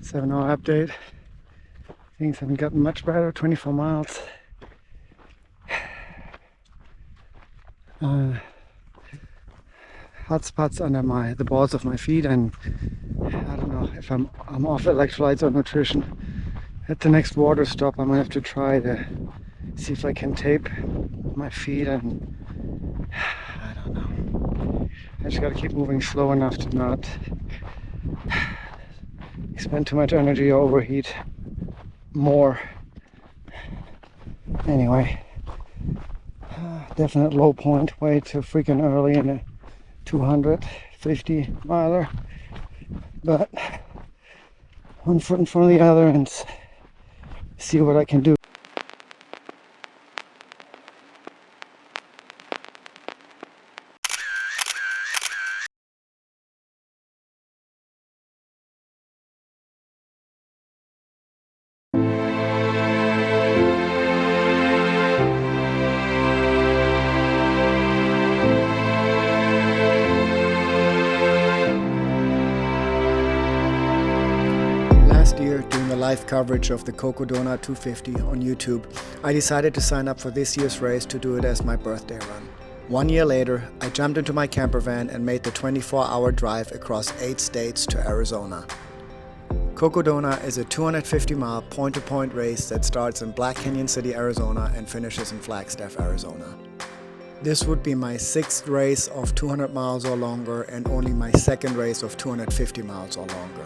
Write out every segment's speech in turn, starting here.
7-hour update. Things haven't gotten much better. 24 miles. Hot spots under the balls of my feet, and I don't know if I'm off electrolytes or nutrition. At the next water stop, I'm gonna have to try to see if I can tape my feet, and I don't know. I just gotta keep moving slow enough to not expend too much energy or overheat more. Anyway, definite low point, way too freaking early in a 250 miler, but one foot in front of the other and see what I can do. During the live coverage of the Cocodona 250 on YouTube, I decided to sign up for this year's race to do it as my birthday run. 1 year later, I jumped into my camper van and made the 24-hour drive across 8 states to Arizona. Cocodona is a 250-mile point-to-point race that starts in Black Canyon City, Arizona and finishes in Flagstaff, Arizona. This would be my 6th race of 200 miles or longer and only my 2nd race of 250 miles or longer.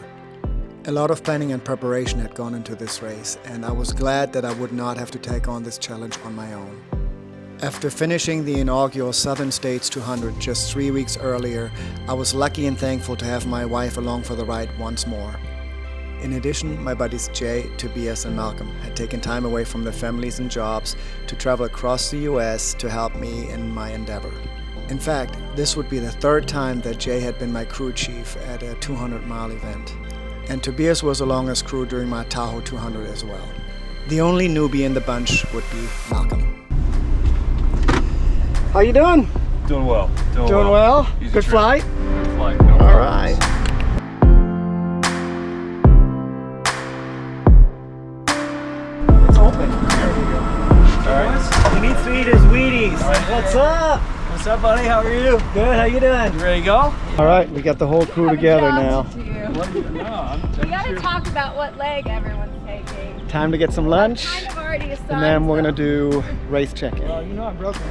A lot of planning and preparation had gone into this race, and I was glad that I would not have to take on this challenge on my own. After finishing the inaugural Southern States 200 just 3 weeks earlier, I was lucky and thankful to have my wife along for the ride once more. In addition, my buddies Jay, Tobias and Malcolm had taken time away from their families and jobs to travel across the US to help me in my endeavor. In fact, this would be the 3rd time that Jay had been my crew chief at a 200-mile event. And Tobias was along as crew during my Tahoe 200 as well. The only newbie in the bunch would be Malcolm. How you doing? Doing well. Doing well? Good flight? Good flight. No All right. It's open. There we go. All right. You need to eat his Wheaties. Right. What's up? What's up, buddy? How are you? Good, how you doing? You ready to go? All right, we got the whole crew together now. We gotta talk about what leg everyone's taking. Time to get some lunch, Kind of already assigned, and then we're gonna do race check-in. Well, you know I'm broken.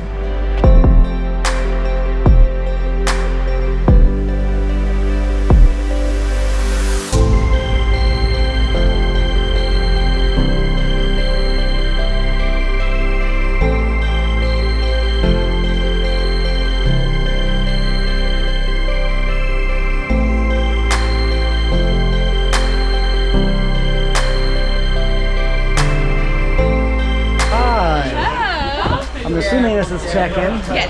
I'm assuming this is check-in. Yes.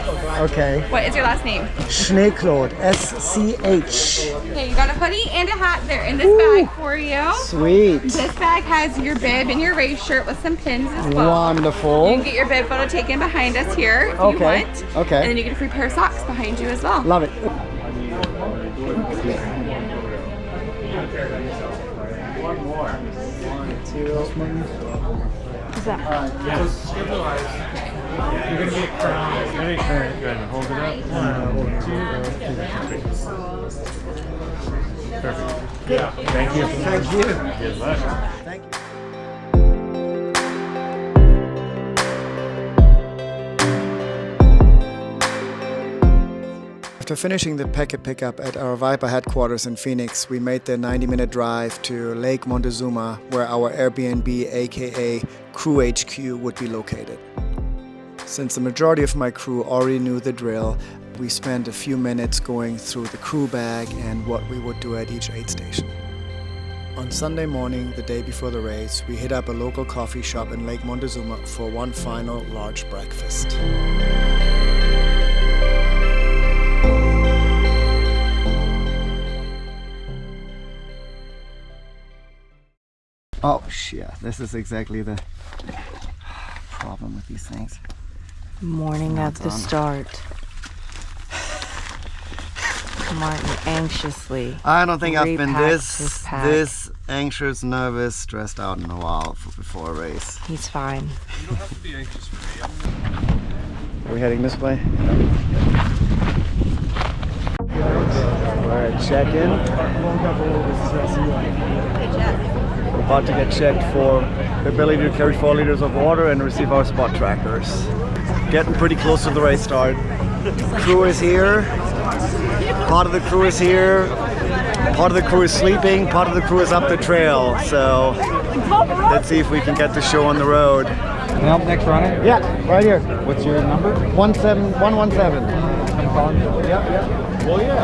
Okay. What is your last name? Schneeklot, S-C-H. Okay, you got a hoodie and a hat there in this bag for you. Sweet. This bag has your bib and your race shirt with some pins as well. Wonderful. You can get your bib photo taken behind us here if you Okay. want. Okay. And then you get a free pair of socks behind you as well. Love it. What's that? Yes. You're going to get crowned. Ready? All right, go ahead and hold it up. 1, 2, Perfect. Yeah. Thank you. Thank you. Good luck. Thank you. After finishing the packet pickup at our Viper headquarters in Phoenix, we made the 90-minute drive to Lake Montezuma, where our Airbnb, aka Crew HQ, would be located. Since the majority of my crew already knew the drill, we spent a few minutes going through the crew bag and what we would do at each aid station. On Sunday morning, the day before the race, we hit up a local coffee shop in Lake Montezuma for one final large breakfast. Oh shit, this is exactly the problem with these things. Morning at the start. Martin anxiously. I don't think I've been repacks his pack. this anxious, nervous, stressed out in a while before a race. He's fine. You don't have to be anxious for me. Are we heading this way? Alright, check in. We're about to get checked for the ability to carry 4 liters of water and receive our spot trackers. Getting pretty close to the race start. Crew is here. Part of the crew is here. Part of the crew is sleeping. Part of the crew is up the trail. So let's see if we can get the show on the road. Now, next runner? Yeah, right here. What's your number? 117. I'm calling you. Yeah. Well, yeah.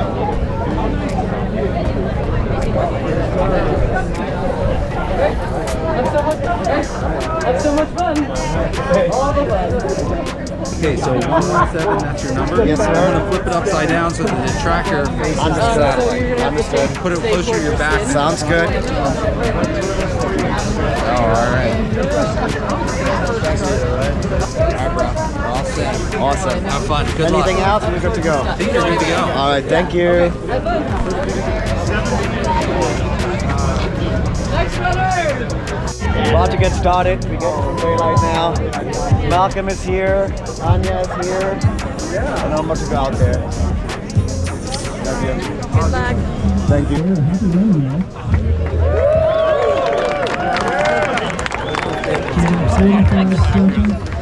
That's so much fun. Okay, so 117, that's your number? Yes, sir. I'm going to flip it upside down so that the tracker faces the satellite. Understood. Put it closer to your back. Sounds good. Oh, all right. All right, bro. We're all set. Awesome. Have fun. Good luck. Anything else? We're good to go. I think you're good to go. All right, thank you. About to get started. We get to the daylight now. Malcolm is here. Anya is here. And I'm about to go out there. Love you. Good luck. Thank you. I'm not going to save it.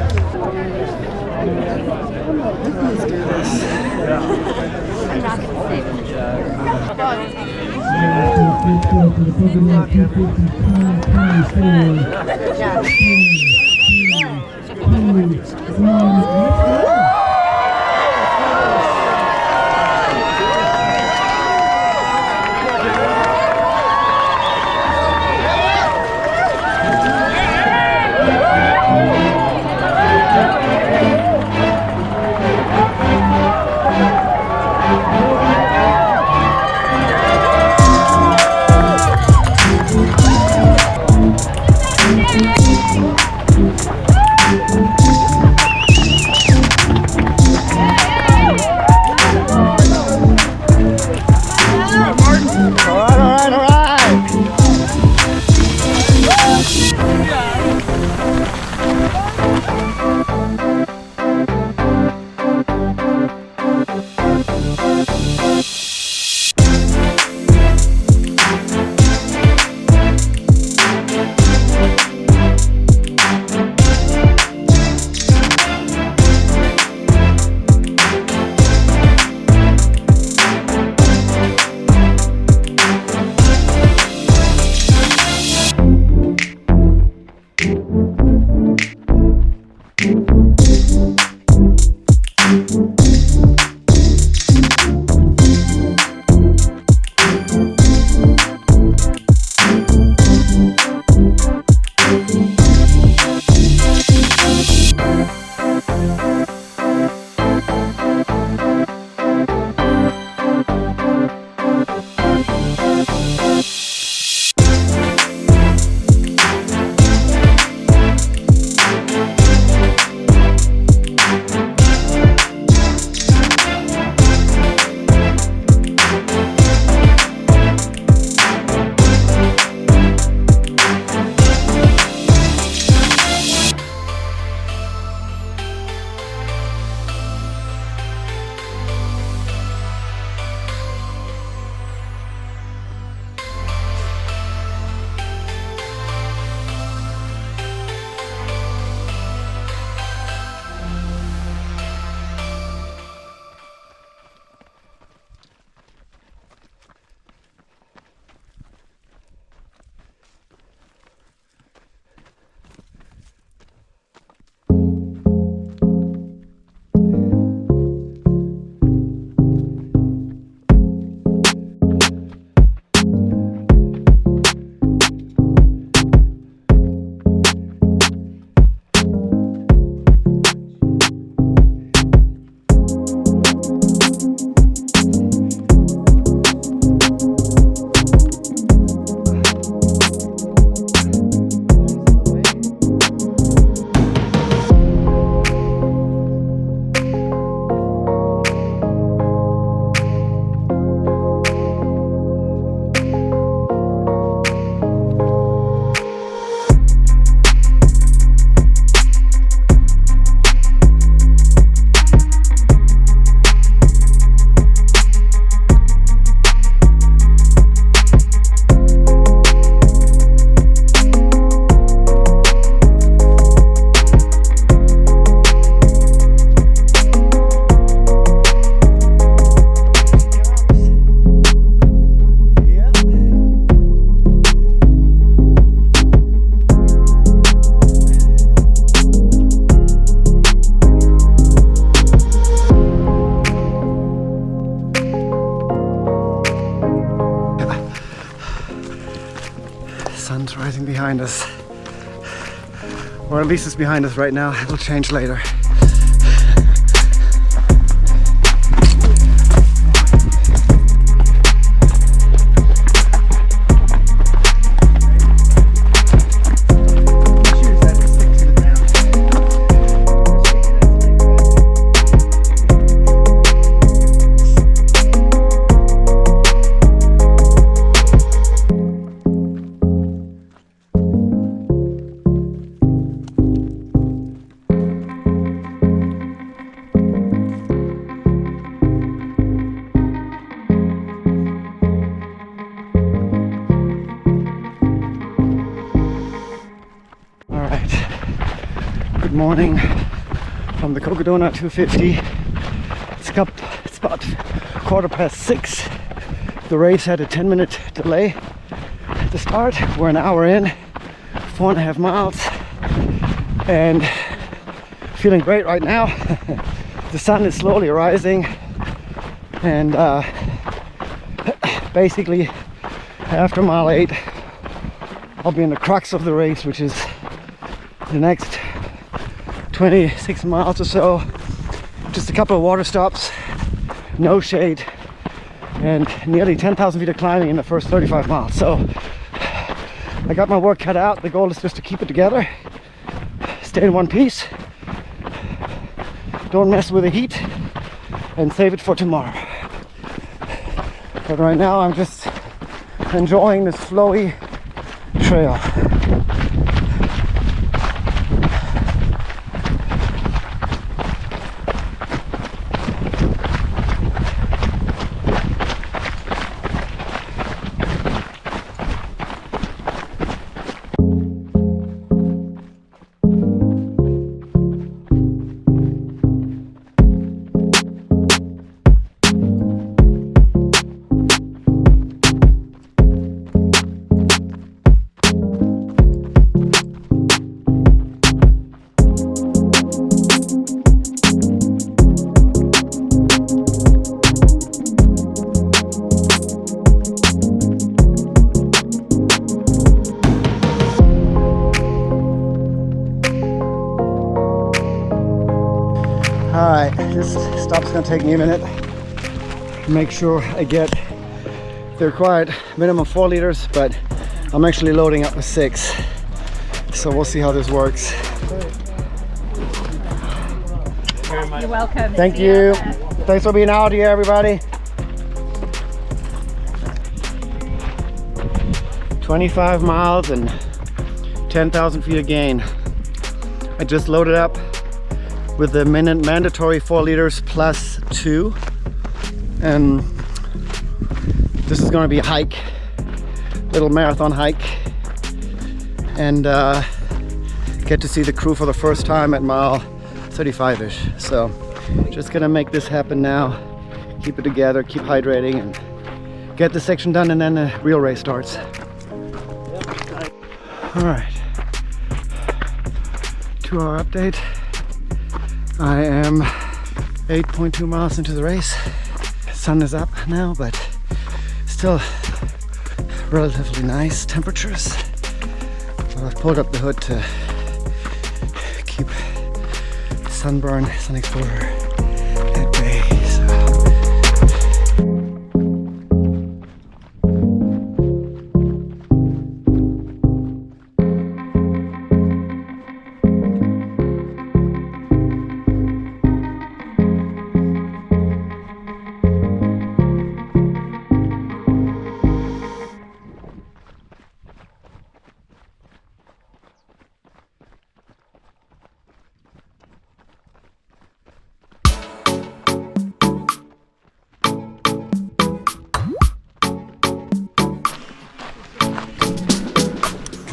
sun's rising behind us. Or at least it's behind us right now. It'll change later. Morning from the Cocodona 250. It's about 6:15. The race had a 10-minute delay at the start. We're an hour in, 4.5 miles, and feeling great right now. The sun is slowly rising, and basically after mile 8 I'll be in the crux of the race, which is the next 26 miles or so. Just a couple of water stops, no shade, and nearly 10,000 feet of climbing in the first 35 miles. So I got my work cut out. The goal is just to keep it together, stay in one piece, don't mess with the heat, and save it for tomorrow. But right now I'm just enjoying this flowy trail. Alright, this stop's gonna take me a minute. Make sure I get the required minimum 4 liters, but I'm actually loading up with 6. So we'll see how this works. You're welcome. Thank you. Thanks for being out here, everybody. 25 miles and 10,000 feet of gain. I just loaded up with the mandatory 4 liters plus 2, and this is going to be a hike, little marathon hike, and get to see the crew for the first time at mile 35-ish. So just gonna make this happen now, keep it together, keep hydrating, and get this section done, and then the real race starts. All right, 2-hour update. I am 8.2 miles into the race. Sun is up now, but still relatively nice temperatures. So I've pulled up the hood to keep sunburn, sun exposure at bay.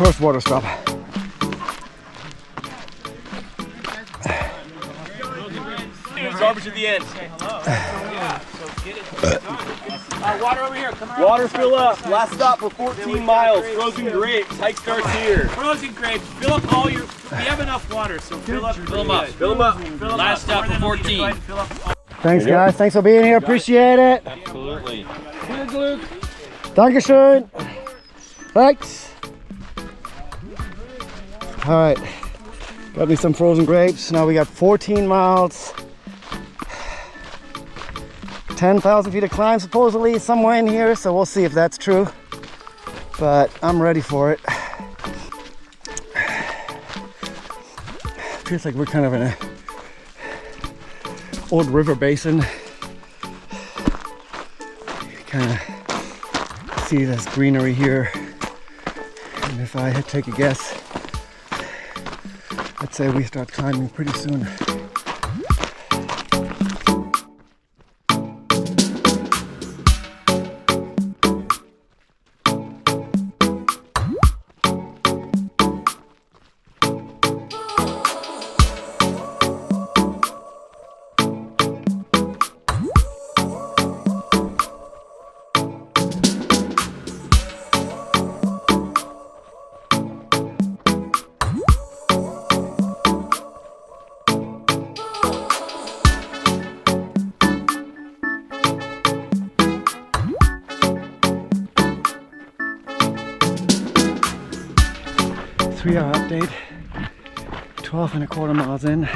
First water stop. Garbage at the end. Water over here. Come on. Water fill up. Last stop for 14 miles. Frozen grapes. Hike starts here. Frozen grapes. Fill up all your. We have enough water, so fill up. Fill them up. Fill them up. Last stop for 14. Thanks, guys. Thanks for being here. Appreciate it. Absolutely. Dankeschön. Thanks. All right, got me some frozen grapes. Now we got 14 miles, 10,000 feet of climb supposedly somewhere in here, so we'll see if that's true. But I'm ready for it. Feels like we're kind of in a old river basin. You kind of see this greenery here. And if I had to take a guess, I'd say we start climbing pretty soon. Three-hour update, 12.25 miles in.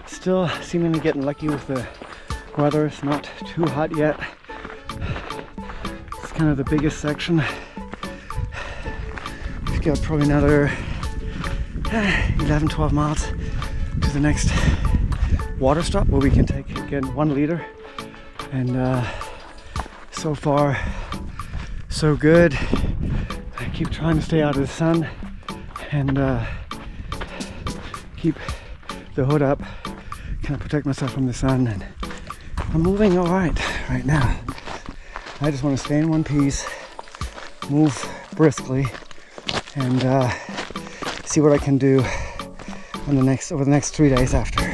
Still seemingly getting lucky with the weather. It's not too hot yet. It's kind of the biggest section. We've got probably another 11-12 miles to the next water stop where we can take again 1 liter. And so far so good. I keep trying to stay out of the sun and keep the hood up, kind of protect myself from the sun, and I'm moving all right now. I just want to stay in one piece, move briskly, and see what I can do on over the next 3 days after.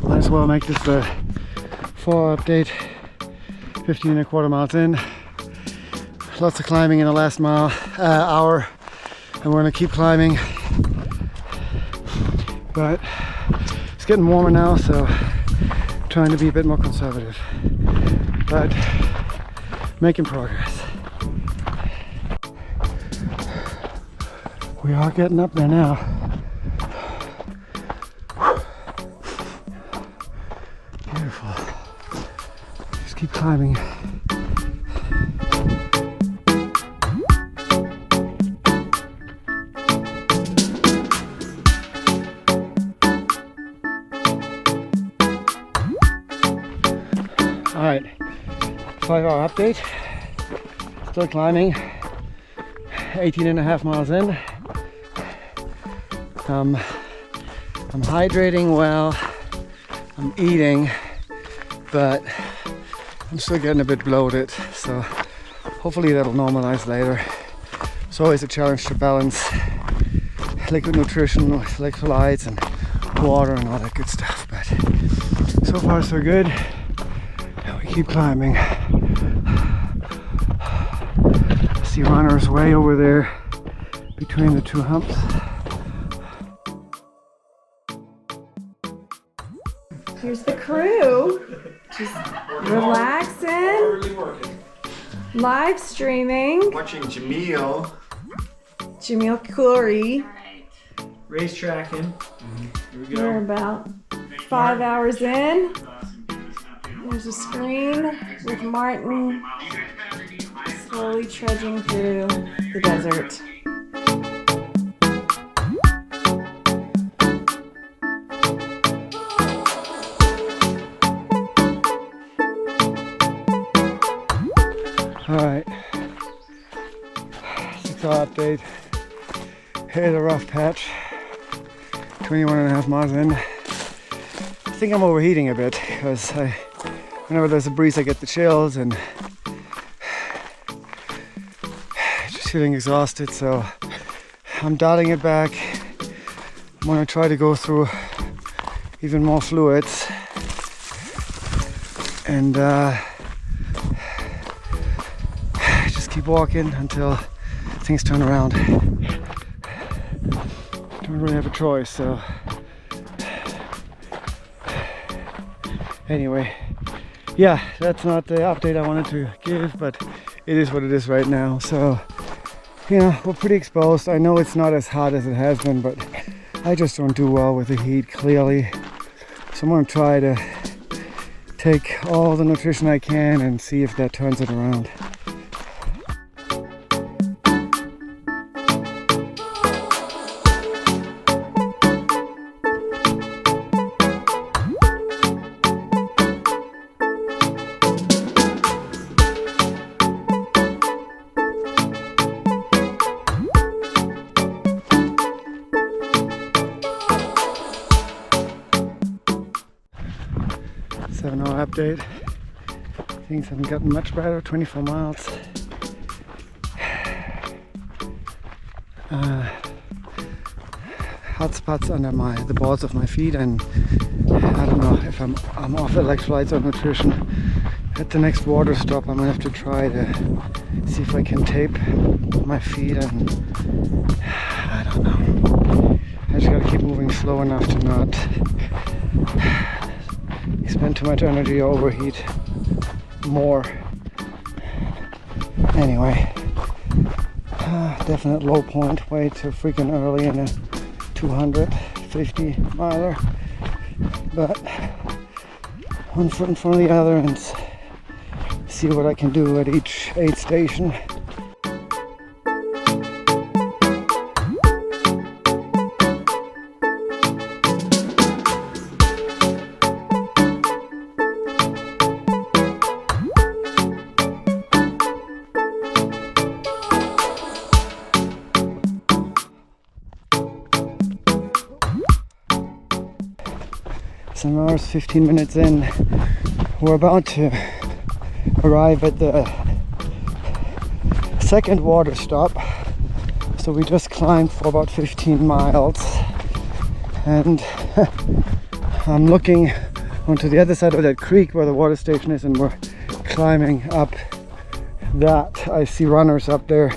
Might as well make this the fall update. 15.25 miles in. Lots of climbing in the last hour, and we're gonna keep climbing. But it's getting warmer now, so I'm trying to be a bit more conservative. But making progress. We are getting up there now. Beautiful. Just keep climbing. All right, 5-hour update. Still climbing. 18.5 miles in. I'm hydrating well, I'm eating, but I'm still getting a bit bloated, so hopefully that'll normalize later. It's always a challenge to balance liquid nutrition with electrolytes and water and all that good stuff, but so far so good. And we keep climbing. I see runners way over there between the two humps. Here's the crew, just relaxing, live streaming. Watching Jamil Khoury. Race tracking. Here we go. We're about 5 hours in. There's a screen with Martin slowly trudging through the desert. Alright, 6-hour update. Here's a rough patch, 21.5 miles in. I think I'm overheating a bit because whenever there's a breeze I get the chills and just feeling exhausted, so I'm dialing it back. I'm going to try to go through even more fluids and keep walking until things turn around. Don't really have a choice, so anyway, yeah, that's not the update I wanted to give, but it is what it is right now. So, you know, we're pretty exposed. I know it's not as hot as it has been, but I just don't do well with the heat, clearly. So I'm gonna try to take all the nutrition I can and see if that turns it around. Update. Things haven't gotten much better. 24 miles. Hot spots under the balls of my feet, and I don't know if I'm off electrolytes or nutrition. At the next water stop, I'm gonna have to try to see if I can tape my feet, and I don't know. I just gotta keep moving slow enough to not spend too much energy or overheat more. Anyway, definite low point, way too freaking early in a 250 miler, but one foot in front of the other and see what I can do at each aid station. Hours, 15 minutes in, we're about to arrive at the second water stop. So we just climbed for about 15 miles and I'm looking onto the other side of that creek where the water station is, and we're climbing up that. I see runners up there,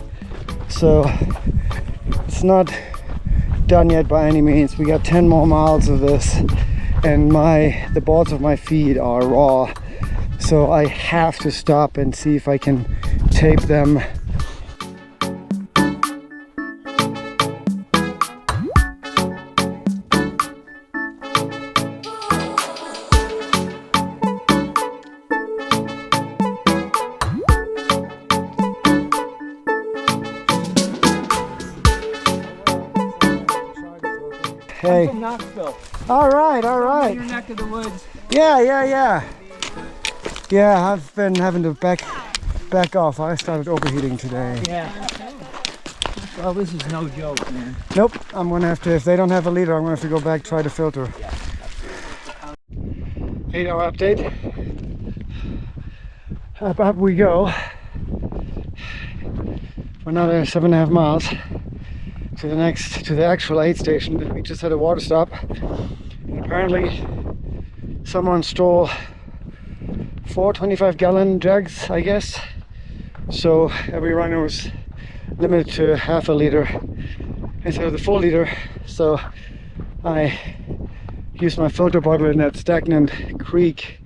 so it's not done yet by any means. We got 10 more miles of this, and the balls of my feet are raw, so I have to stop and see if I can tape them. Hey. I'm from Knoxville. All right. Your neck of the woods. Yeah, I've been having to back off. I started overheating today. Yeah. Well, this is no joke, man. Nope, I'm gonna have to, if they don't have a leader, I'm gonna have to go back, try to filter. 8-hour update. Up we go. For another 7.5 miles to the actual aid station. We just had a water stop. And apparently someone stole 4 25-gallon jugs, I guess. So every runner was limited to half a liter instead of the full liter. So I used my filter bottle in that stagnant creek.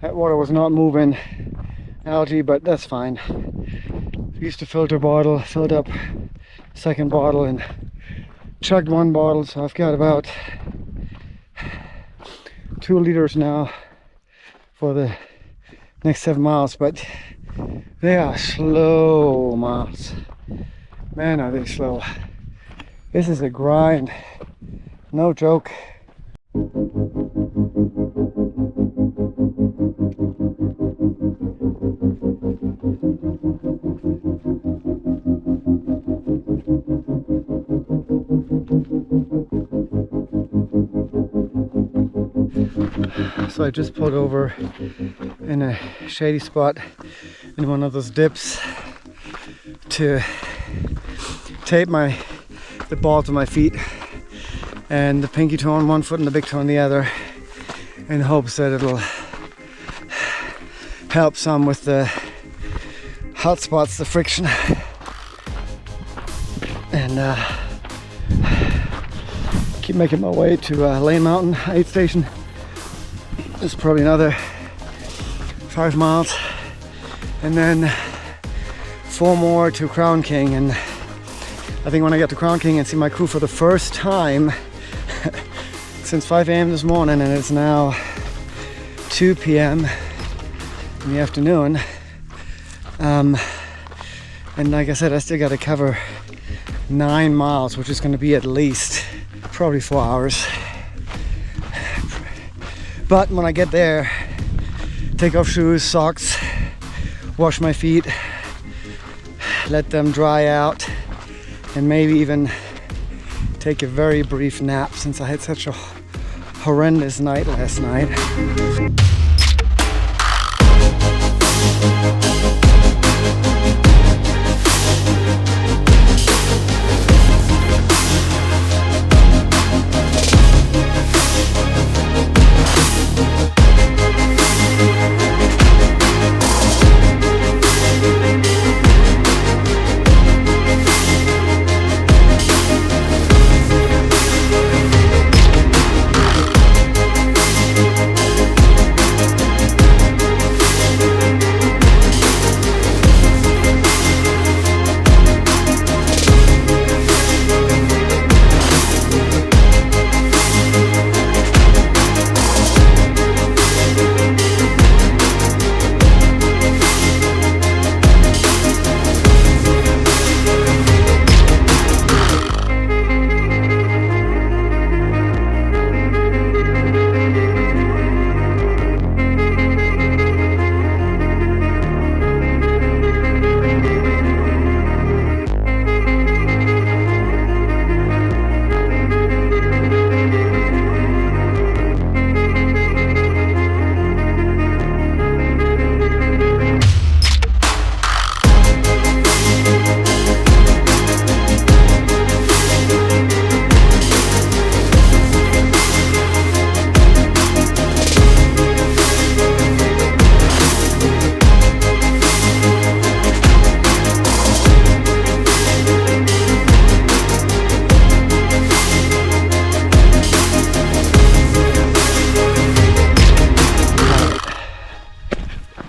That water was not moving algae, but that's fine. Used a filter bottle, filled up second bottle and chugged one bottle, so I've got about 2 liters now for the next 7 miles, but they are slow miles. Man, are they slow. This is a grind, no joke. So I just pulled over in a shady spot in one of those dips to tape the ball to my feet and the pinky toe on one foot and the big toe on the other, in hopes that it'll help some with the hot spots, the friction. And keep making my way to Lane Mountain aid station. It's probably another 5 miles, and then 4 more to Crown King. And I think when I get to Crown King and see my crew for the first time since 5 a.m. this morning, and it's now 2 p.m. in the afternoon, and like I said, I still got to cover 9 miles, which is going to be at least probably 4 hours. But when I get there, take off shoes, socks, wash my feet, let them dry out, and maybe even take a very brief nap, since I had such a horrendous night last night.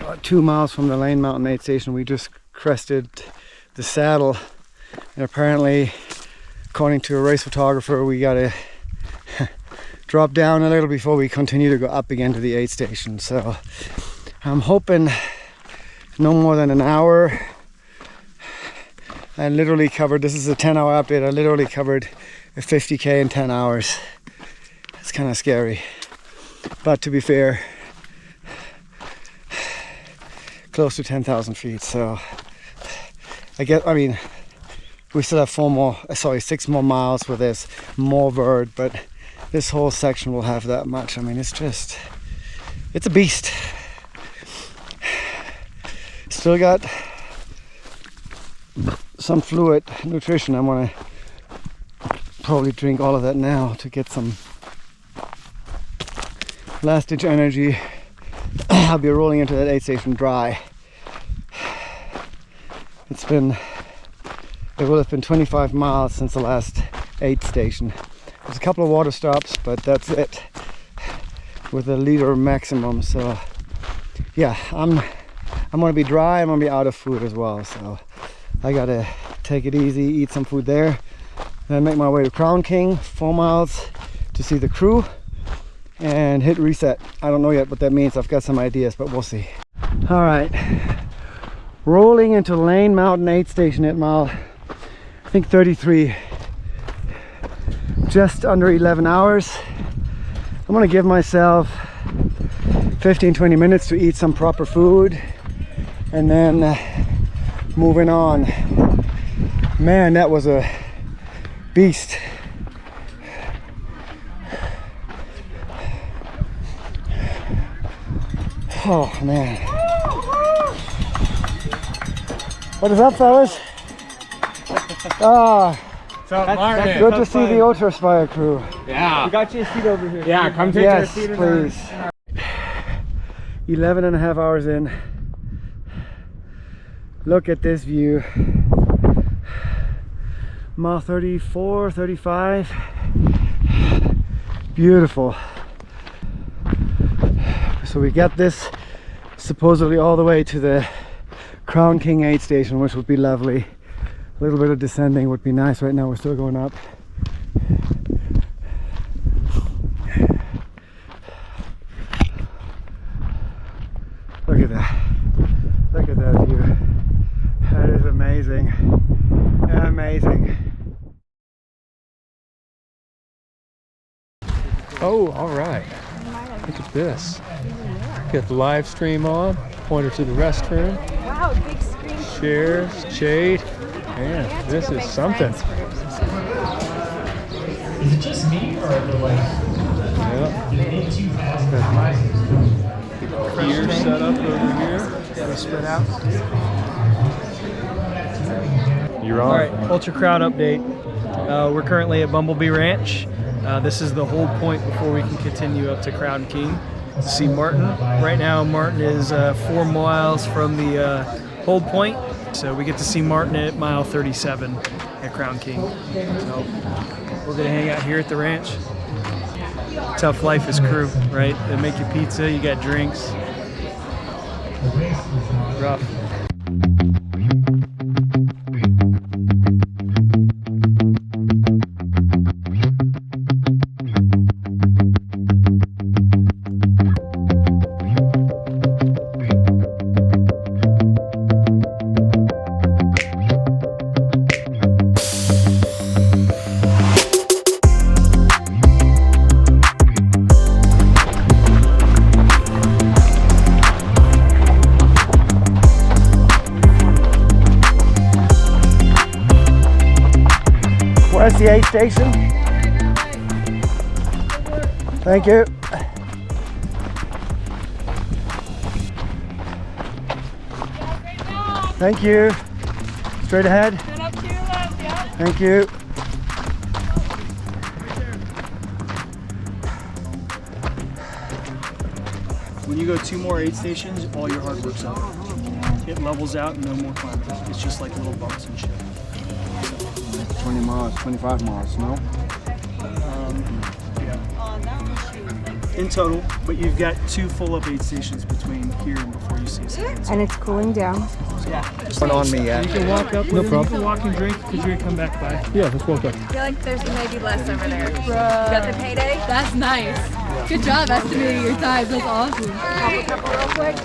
About 2 miles from the Lane Mountain aid station, we just crested the saddle, and apparently, according to a race photographer, we gotta drop down a little before we continue to go up again to the aid station. So I'm hoping no more than an hour. I literally covered, this is a 10-hour update, I literally covered a 50k in 10 hours. It's kind of scary, but to be fair, close to 10,000 feet. So I mean, We still have 6 more miles where there's more vert, but this whole section will have that much. I mean, it's a beast. Still got some fluid nutrition. I'm gonna probably drink all of that now to get some last ditch energy. I'll be rolling into that aid station dry. It will have been 25 miles since the last aid station. There's a couple of water stops, but that's it with a liter maximum. So yeah, I'm gonna be dry. I'm gonna be out of food as well, so I gotta take it easy, eat some food there, then make my way to Crown King, 4 miles to see the crew and hit reset. I don't know yet what that means. I've got some ideas, but we'll see. All right, rolling into Lane Mountain aid station at mile, I think 33. Just under 11 hours. I'm gonna give myself 15-20 minutes to eat some proper food and then moving on. Man, that was a beast. Oh man. What is up, fellas? Martin. Good to see the Ultraspire crew. Yeah. We got you a seat over here. Yeah, come take your seat. Please. 11 and a half hours in. Look at this view. Mile 34, 35. Beautiful. So we got this supposedly all the way to the Crown King aid station, which would be lovely. A little bit of descending would be nice. Right now we're still going up. Look at that. Look at that view. That is amazing. Amazing. Oh, all right. Look at this. Get the live stream on. Pointer to the restroom. Wow, big screen. Chairs, shade. Man, this is something. Is it just me or are there like Gear set up over here. We spread out. You're on. All right, Ultra Crowd update. We're currently at Bumblebee Ranch. This is the hold point before we can continue up to Crown King to see Martin. Right now, Martin is 4 miles from the hold point. So we get to see Martin at mile 37 at Crown King. So we're gonna hang out here at the ranch. Tough life as crew, right? They make you pizza, you got drinks. Rough. Where's the aid station? Thank you. Thank you. Straight ahead. Thank you. When you go 2 more aid stations, all your hard work's over. It levels out and no more climbing. It's just like little bumps and shit. 20 miles, 25 miles, no? In total, but you've got 2 full up aid stations between here and before you see us. And it's cooling down. One on me, yeah. You can walk up, no problem. You can walk and drink because you're gonna come back by. Yeah, let's walk up. I feel like there's maybe less over there. You got the payday? That's nice. Good job estimating your time. That's awesome. Pop a couple real quick.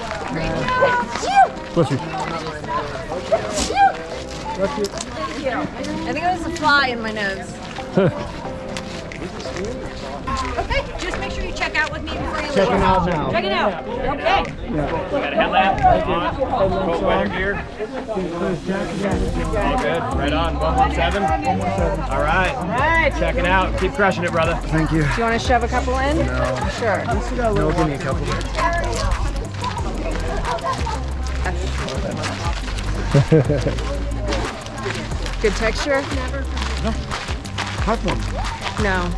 Bless you. Thank you. I think it was a fly in my nose. Okay, just make sure you check out with me before you leave. Checking out now. Check it out. Okay. Got a headlamp on, coat weather gear. All good. Right on. 117. All right. All right. Check it out. Keep crushing it, brother. Thank you. Do you want to shove a couple in? No. Sure. No, give me a couple. Good texture? Have one. No.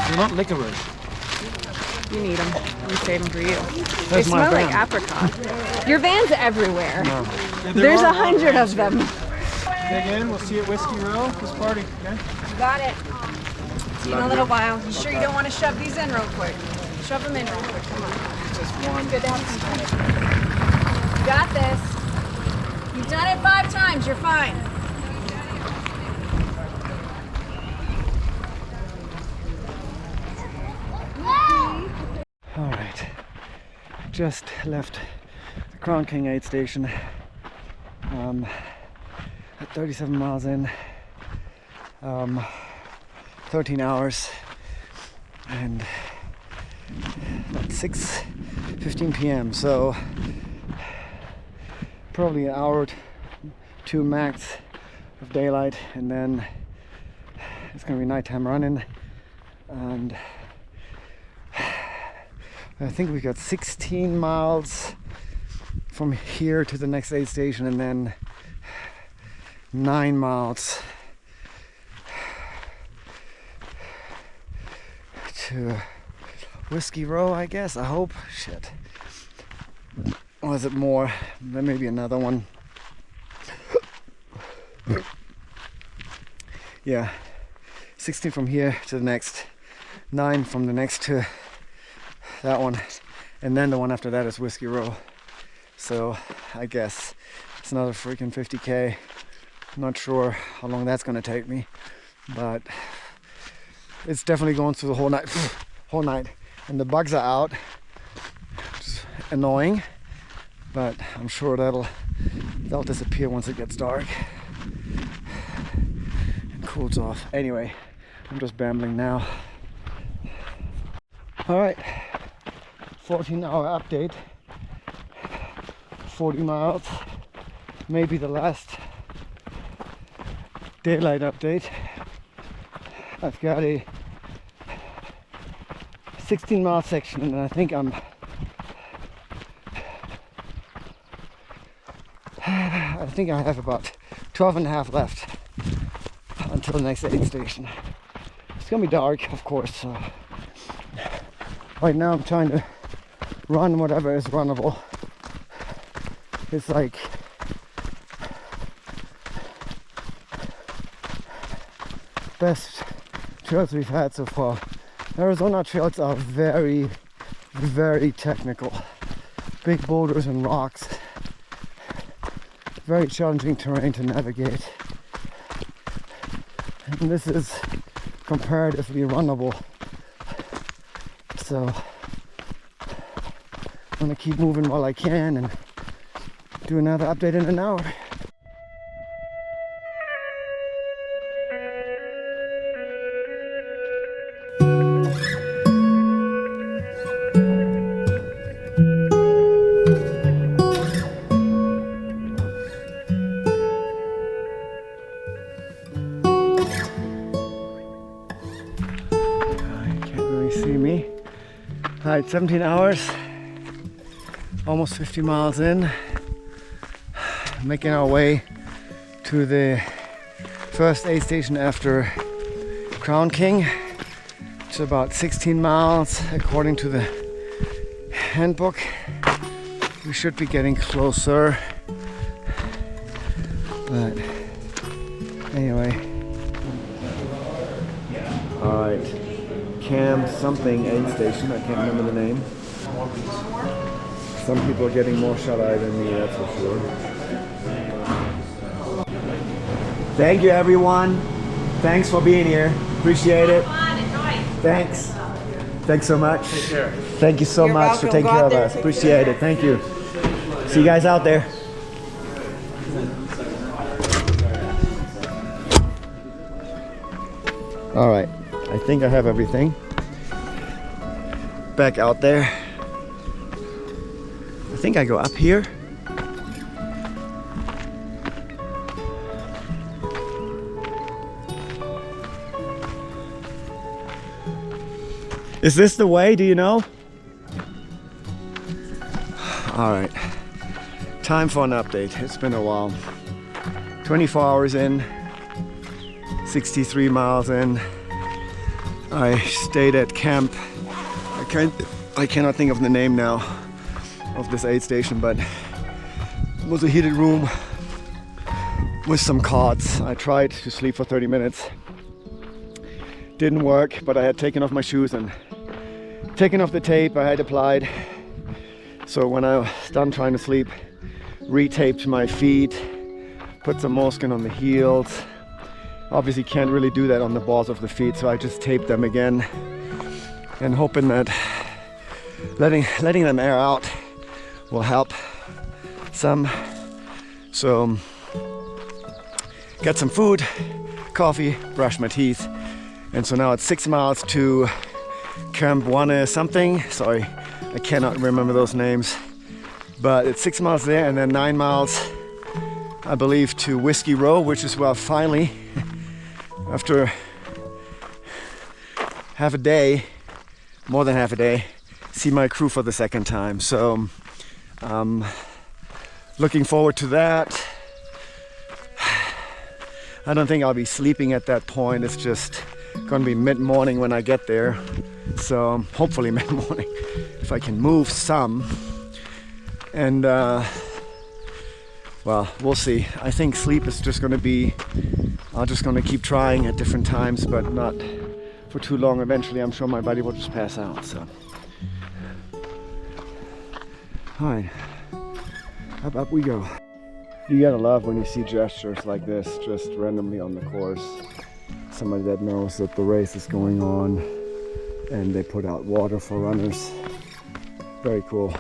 They're not licorice. You need them. I'm saving for you. They That's my smell like van. apricot. Your van's everywhere. No. There's 100 of them. Dig in. We'll see you at Whiskey Row. This party. Okay. Got it. See you in a little while. You sure you don't want to shove these in real quick? Shove them in real quick. Come on. Just one. Good to have some time. You got this. You've done it 5 times. You're fine. All right, just left the Crown King aid station at 37 miles in, 13 hours, and at 6:15 p.m. So probably an hour or 2 max of daylight, and then it's gonna be nighttime running. And I think we got 16 miles from here to the next aid station, and then 9 miles to Whiskey Row, I guess. I hope. Shit. Or is it more? There may be another one. Yeah. 16 from here to the next, 9 from the next to that one, and then the one after that is Whiskey Row. So I guess it's another freaking 50k. Not sure how long that's gonna take me, but it's definitely going through the whole night. And the bugs are out, which is annoying, but I'm sure they'll disappear once it gets dark and cools off. Anyway, I'm just rambling now. All right. 14-hour update, 40 miles, maybe the last daylight update. I've got a 16-mile section, and I think I have about 12 and a half left until the next aid station. It's gonna be dark, of course, so right now I'm trying to run whatever is runnable. It's like best trails we've had so far. Arizona trails are very, very technical. Big boulders and rocks. Very challenging terrain to navigate. And this is comparatively runnable. So I'm gonna keep moving while I can and do another update in an hour. You can't really see me. All right, 17 hours. Almost 50 miles in, making our way to the first aid station after Crown King. It's about 16 miles according to the handbook. We should be getting closer, but anyway. All right, Cam something aid station, I can't remember the name. Some people are getting more shut-eye than me, that's for sure. Thank you, everyone. Thanks for being here. Appreciate it. Thanks. Thanks so much. Take care. Thank you so much for taking care of us. Appreciate it. Thank you. See you guys out there. All right. I think I have everything. Back out there. I think I go up here. Is this the way? Do you know? All right. Time for an update. It's been a while. 24 hours in. 63 miles in. I stayed at camp. I cannot think of the name now of this aid station, but it was a heated room with some cots. I tried to sleep for 30 minutes. Didn't work, but I had taken off my shoes and taken off the tape I had applied. So when I was done trying to sleep, retaped my feet, put some moleskin on the heels. Obviously can't really do that on the balls of the feet, so I just taped them again and hoping that letting them air out will help some. So got some food, coffee, brushed my teeth, and so now it's 6 miles to Camp One something. Sorry, I cannot remember those names, but it's 6 miles there and then 9 miles, I believe, to Whiskey Row, which is where finally, after half a day, more than half a day, see my crew for the second time. So looking forward to that. I don't think I'll be sleeping at that point. It's just gonna be mid-morning when I get there. So hopefully mid-morning, if I can move some. And well, we'll see. I think sleep is just gonna be, I'm just gonna keep trying at different times, but not for too long. Eventually, I'm sure my body will just pass out. So, all right, up we go. You gotta love when you see gestures like this, just randomly on the course. Somebody that knows that the race is going on, and they put out water for runners. Very cool.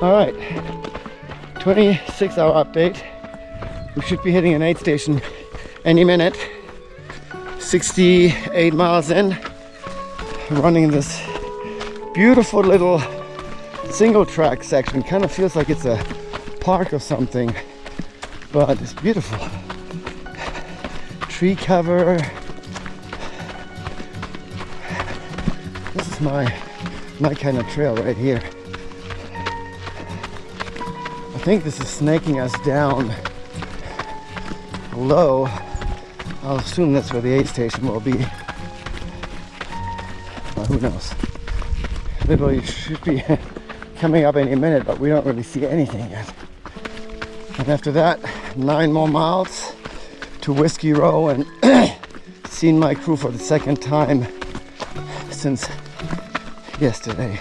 All right, 26-hour update. We should be hitting an aid station any minute. 68 miles in, running this beautiful little single track section. Kind of feels like it's a park or something, but it's beautiful. Tree cover. This is my kind of trail right here. I think this is snaking us down low. I'll assume that's where the aid station will be. Well, who knows? Literally should be coming up any minute, but we don't really see anything yet. And after that, 9 more miles to Whiskey Row, and seen my crew for the second time since yesterday.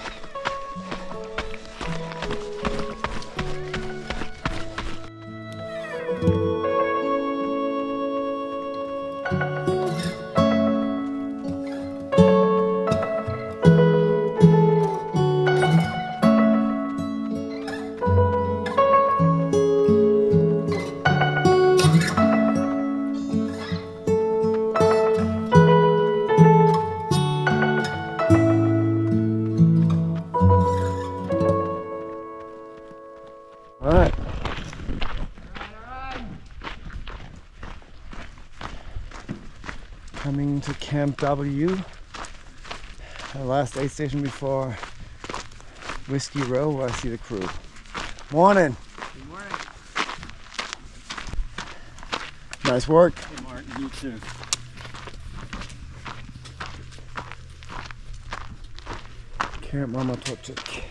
Coming to Camp W, our last aid station before Whiskey Row, where I see the crew. Morning. Good morning. Nice work. Hey, Martin, you too. Camp Mama Toczyk.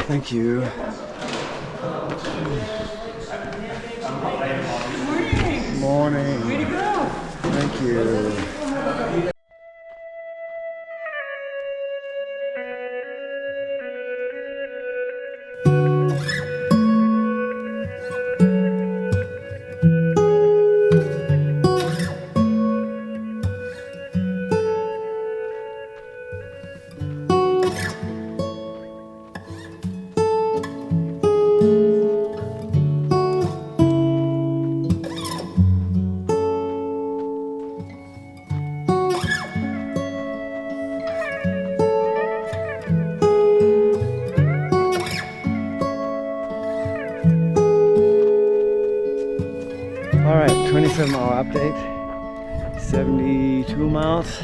Thank you. Morning. Way to go. Thank you. Alright, 27-hour update, 72 miles,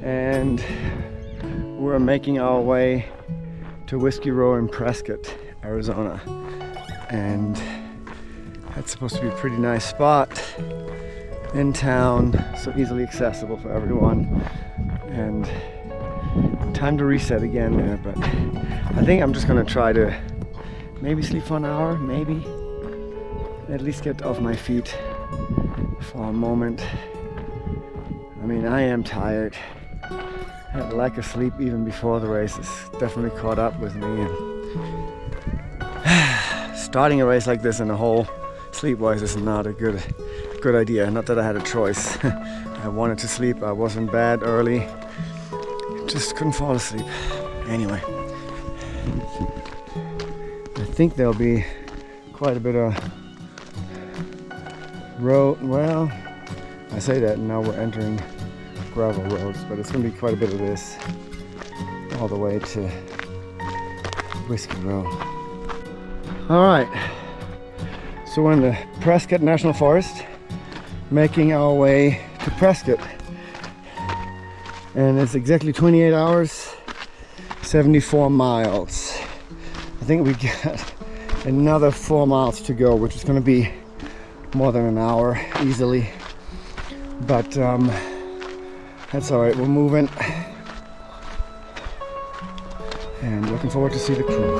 and we're making our way to Whiskey Row in Prescott, Arizona. And that's supposed to be a pretty nice spot in town, so easily accessible for everyone. And time to reset again there, but I think I'm just gonna try to maybe sleep for an hour, maybe. At least get off my feet for a moment. I mean, I am tired. I had a lack of sleep even before the race. It's definitely caught up with me. And starting a race like this in a hole, sleep-wise, is not a good idea. Not that I had a choice. I wanted to sleep. I was in bed early. Just couldn't fall asleep. Anyway, I think there'll be quite a bit of road. Well, I say that, and now we're entering gravel roads, but it's going to be quite a bit of this all the way to Whiskey Row. All right, so we're in the Prescott National Forest, making our way to Prescott, and it's exactly 28 hours, 74 miles. I think we got another 4 miles to go, which is going to be more than an hour easily, but that's all right. We're moving and looking forward to see the crew.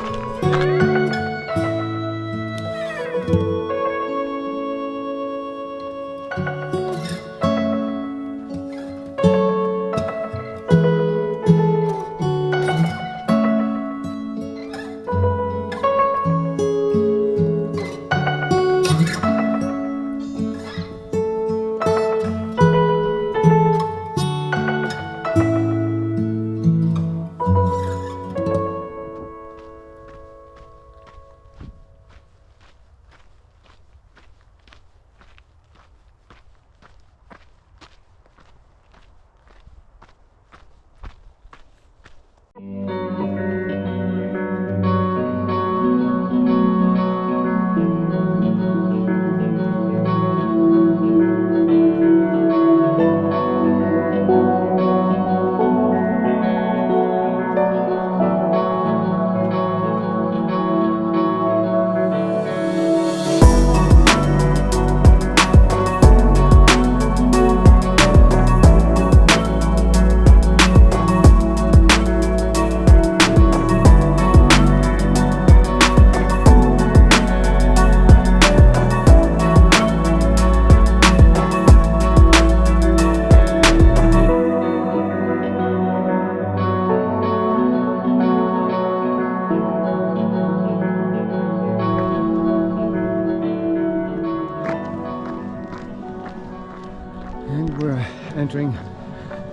We're entering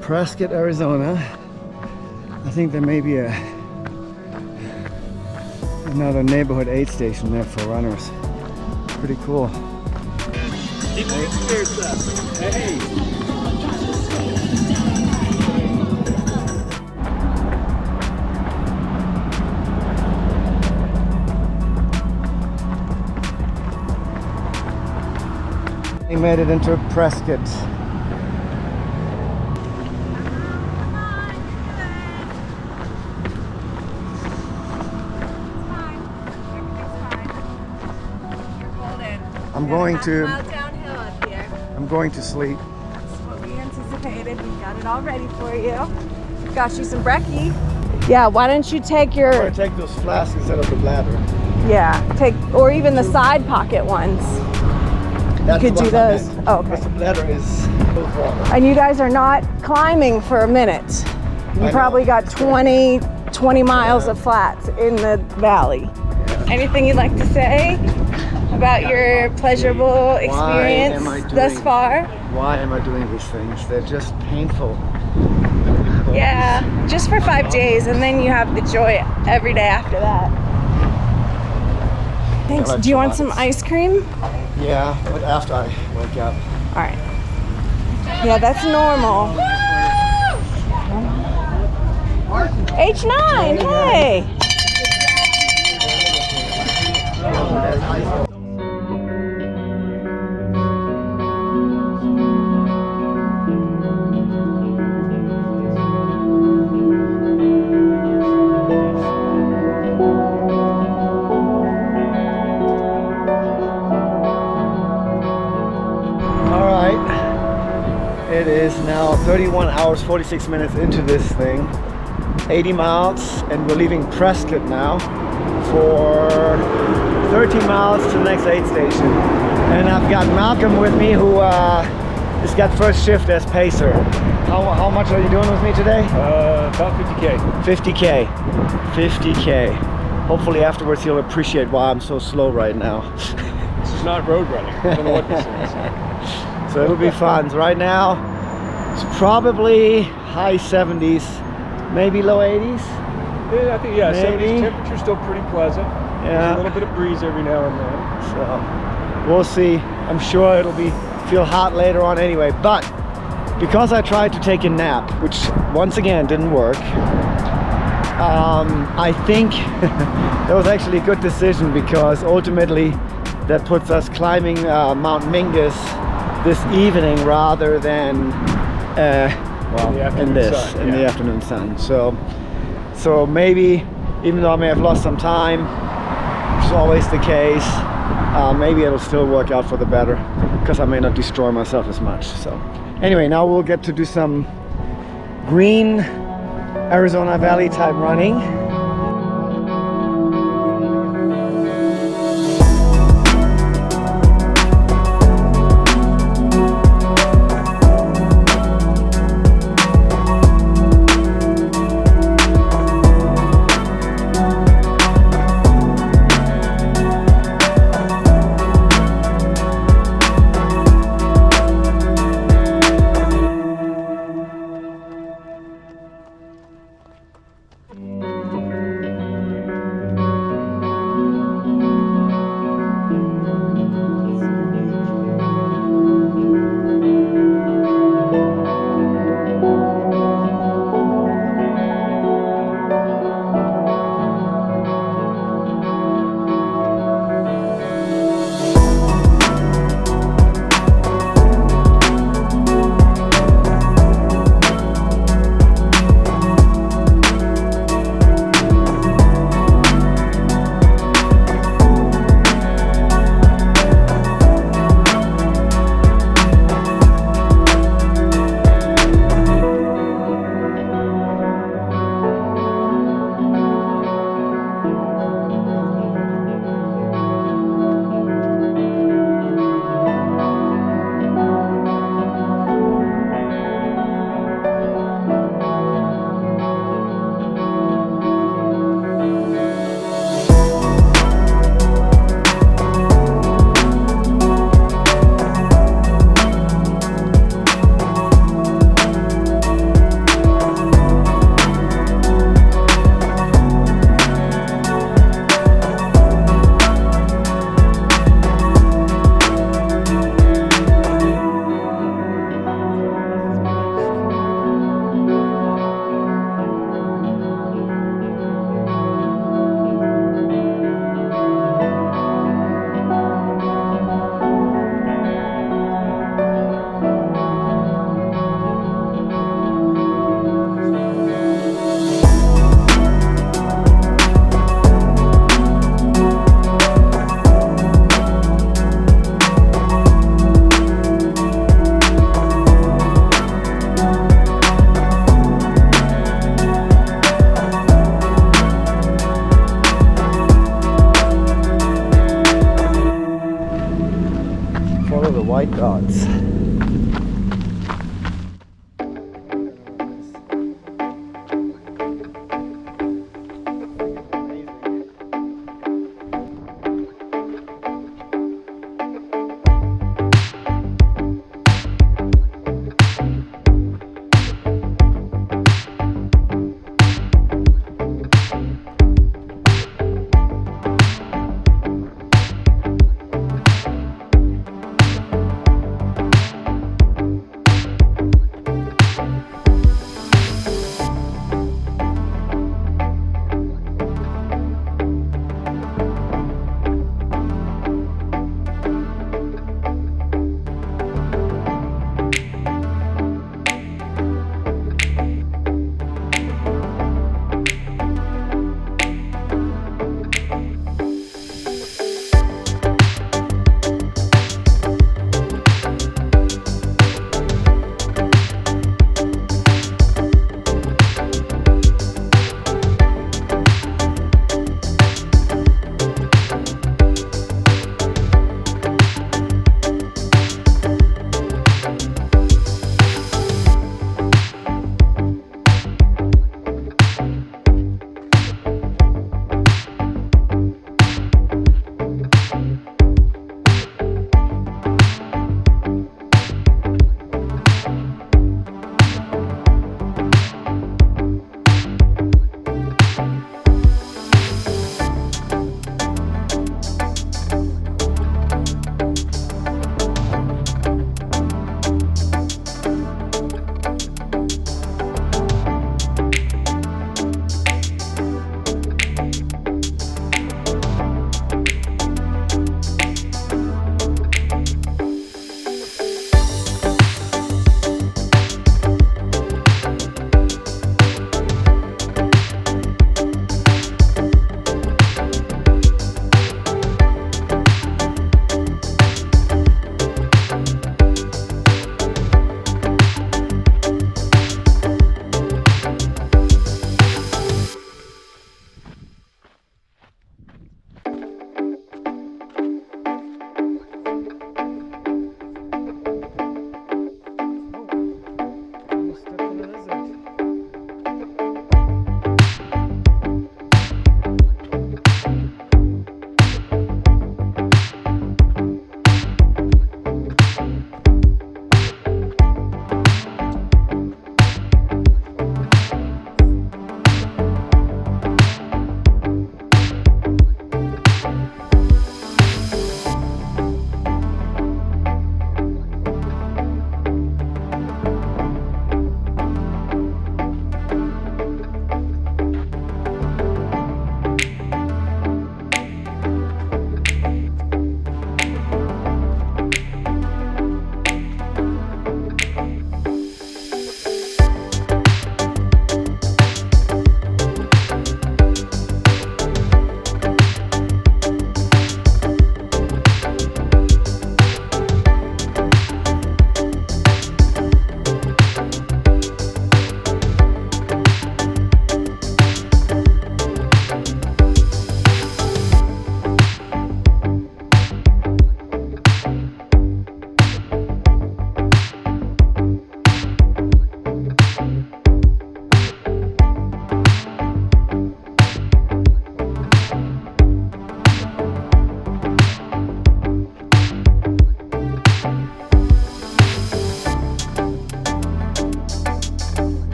Prescott, Arizona. I think there may be another neighborhood aid station there for runners. Pretty cool. Hey. We made it into Prescott. I'm going to sleep. That's what we anticipated. We got it all ready for you. Got you some brekkie. Yeah, why don't you take I'm your, gonna take those flasks instead of the bladder. yeah, or even the side pocket ones. That's You could do what I those. meant. Oh, Because okay. the bladder is full of water. And you guys are not climbing for a minute. You I probably know. got 20 miles of flats in the valley. Anything you'd like to say about your pleasurable experience am I thus doing- far? Why am I doing these things? They're just painful. Yeah, just for 5 days, and then you have the joy every day after that. Thanks. like Do you want gelatos. some ice cream? Yeah, but after I wake up. All right. Yeah, that's normal. H9, hey! All right. It is now 31 hours, 46 minutes into this thing. 80 miles, and we're leaving Prescott now for 13 miles to the next aid station. And I've got Malcolm with me, who has got first shift as pacer. How much are you doing with me today? About 50K. 50K. 50K. Hopefully afterwards he'll appreciate why I'm so slow right now. This is not road running. I don't know what this is. So it'll be fun. So right now it's probably high 70s, maybe low 80s. Yeah, I think, yeah, Maybe. 70s temperature's still pretty pleasant. There's Yeah. a little bit of breeze every now and then. So we'll see. I'm sure it'll feel hot later on anyway. But because I tried to take a nap, which once again didn't work, I think that was actually a good decision, because ultimately that puts us climbing Mount Mingus this evening rather than in the afternoon sun. So maybe, even though I may have lost some time, which is always the case, maybe it'll still work out for the better, because I may not destroy myself as much. So anyway, now we'll get to do some green Arizona Valley type running.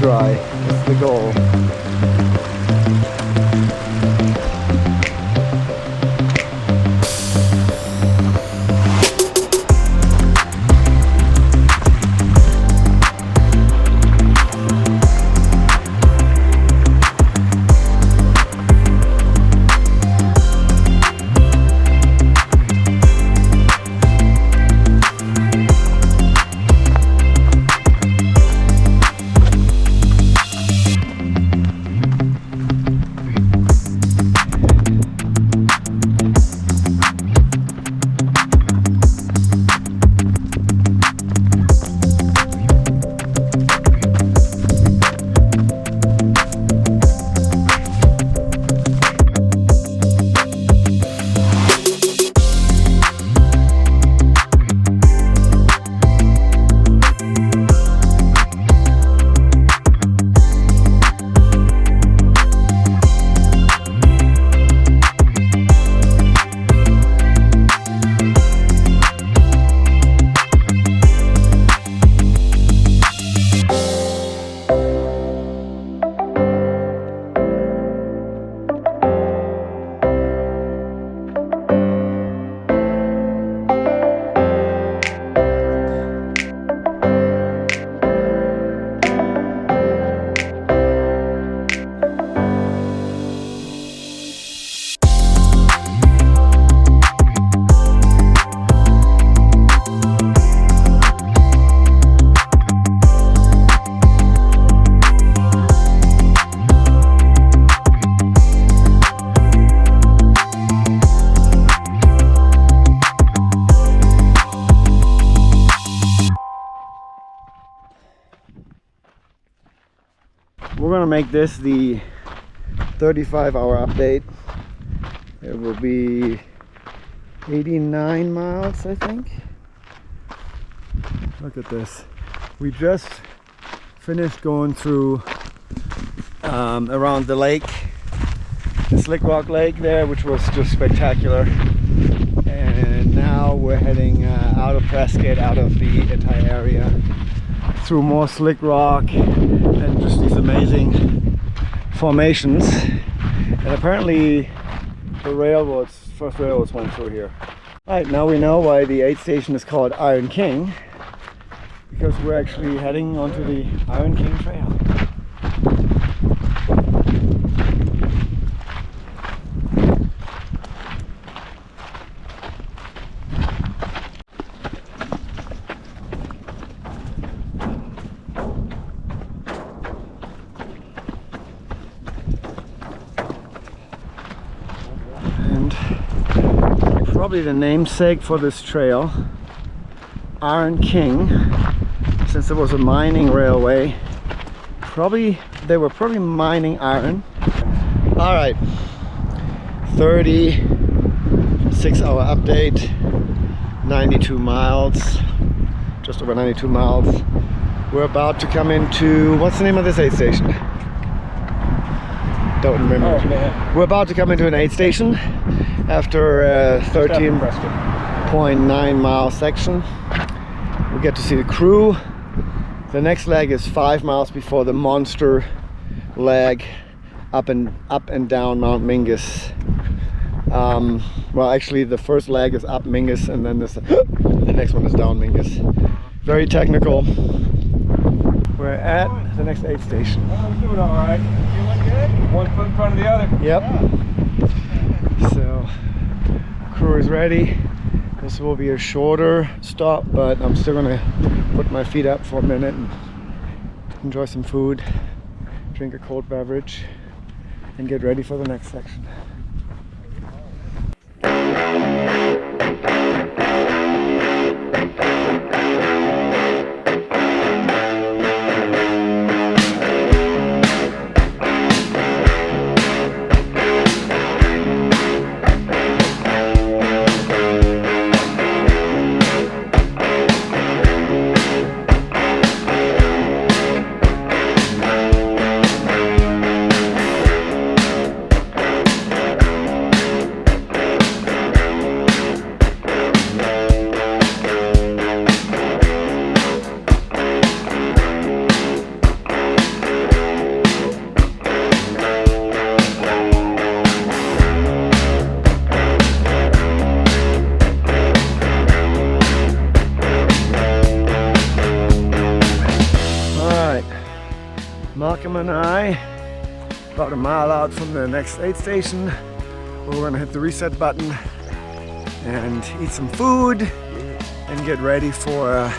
dry. That's the goal. We're gonna make this the 35-hour update. It will be 89 miles, I think. Look at this. We just finished going through around the lake, the Slick Rock Lake there, which was just spectacular. And now we're heading out of Prescott, out of the entire area, through more slick rock and just these amazing formations. And apparently the first railroads went through here. Right, now we know why the aid station is called Iron King, because we're actually heading onto the Iron King Trail. Probably the namesake for this trail, Iron King, since it was a mining railway. They were probably mining iron. All right, 36-hour update, 92 miles, just over 92 miles. We're about to come into, what's the name of this aid station? Don't remember. Oh, man. We're about to come into an aid station after a 13.9 mile section. We get to see the crew. The next leg is 5 miles before the monster leg up and down Mount Mingus. Well, actually the first leg is up Mingus and then the next one is down Mingus. Very technical. We're at the next aid station. Oh, we're doing all right. Feeling good? One foot in front of the other. Yep. So, crew is ready. This will be a shorter stop, but I'm still gonna put my feet up for a minute and enjoy some food, drink a cold beverage, and get ready for the next section. mom and I, about a mile out from the next aid station. We're gonna hit the reset button and eat some food and get ready for a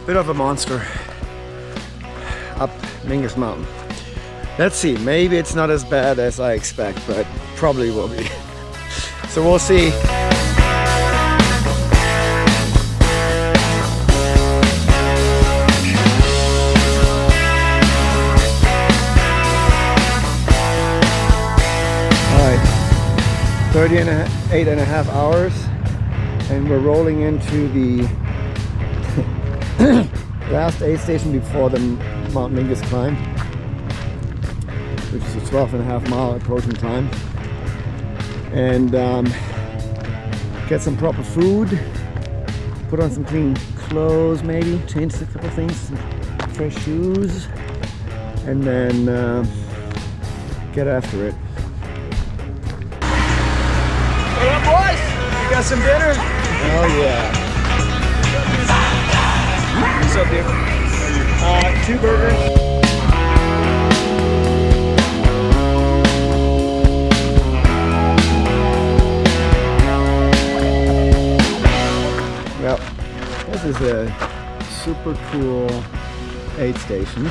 bit of a monster up Mingus Mountain. Let's see, maybe it's not as bad as I expect, but probably will be. So we'll see. All right, 38 and a half hours, and we're rolling into the last aid station before the Mount Mingus climb, which is a 12.5 mile approaching climb, and get some proper food, put on some clean clothes, maybe change a couple things, some fresh shoes, and then get after it. What up, boys? You got some dinner? Oh yeah. What's up, dude? 2 burgers. Well, this is a super cool aid station,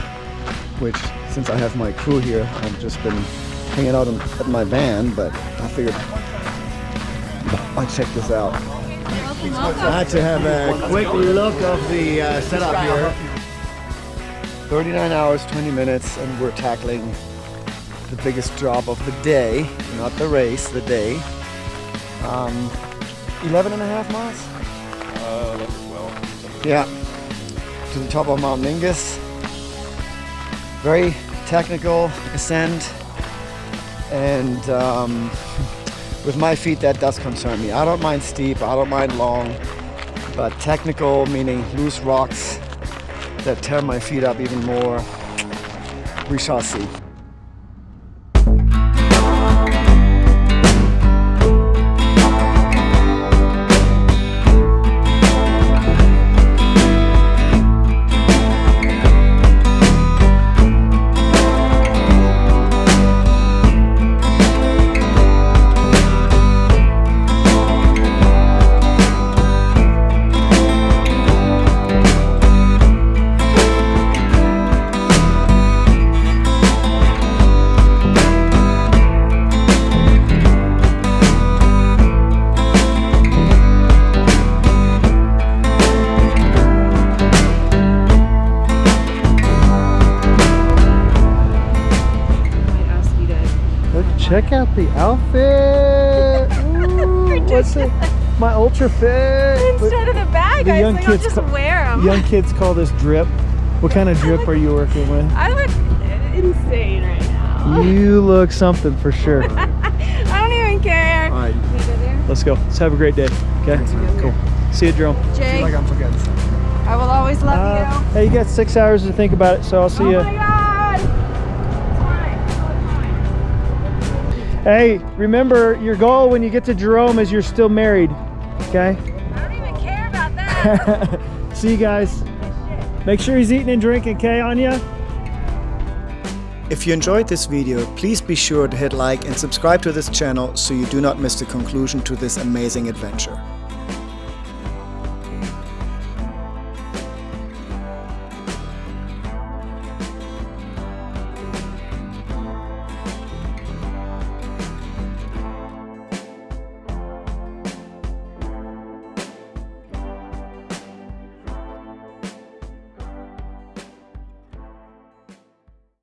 which, since I have my crew here, I've just been hanging out at my van, but I figured I'll check this out. I had to have a quick look of the setup here. 39 hours, 20 minutes, and we're tackling the biggest job of the day, not the race, the day. 11 and a half miles? 12. Yeah, to the top of Mount Mingus. Very technical ascent, and with my feet that does concern me. I don't mind steep, I don't mind long, but technical, meaning loose rocks that tear my feet up even more, we shall see. Check out the outfit. Ooh, what's it? My ultra fit. Instead of the bag, I was like, I'll just wear them. Young kids call this drip. What kind of drip are you working with? I look insane right now. You look something for sure. I don't even care. All right. Let's go. Let's have a great day. Okay? Cool. See you, Jerome. Jay, Like I'm forgetting something. I will always love you. Hey, you got 6 hours to think about it, so I'll see you. Oh my God. Hey, remember, your goal when you get to Jerome is you're still married, okay? I don't even care about that. See you guys. Make sure he's eating and drinking, okay, Anya? If you enjoyed this video, please be sure to hit like and subscribe to this channel so you do not miss the conclusion to this amazing adventure.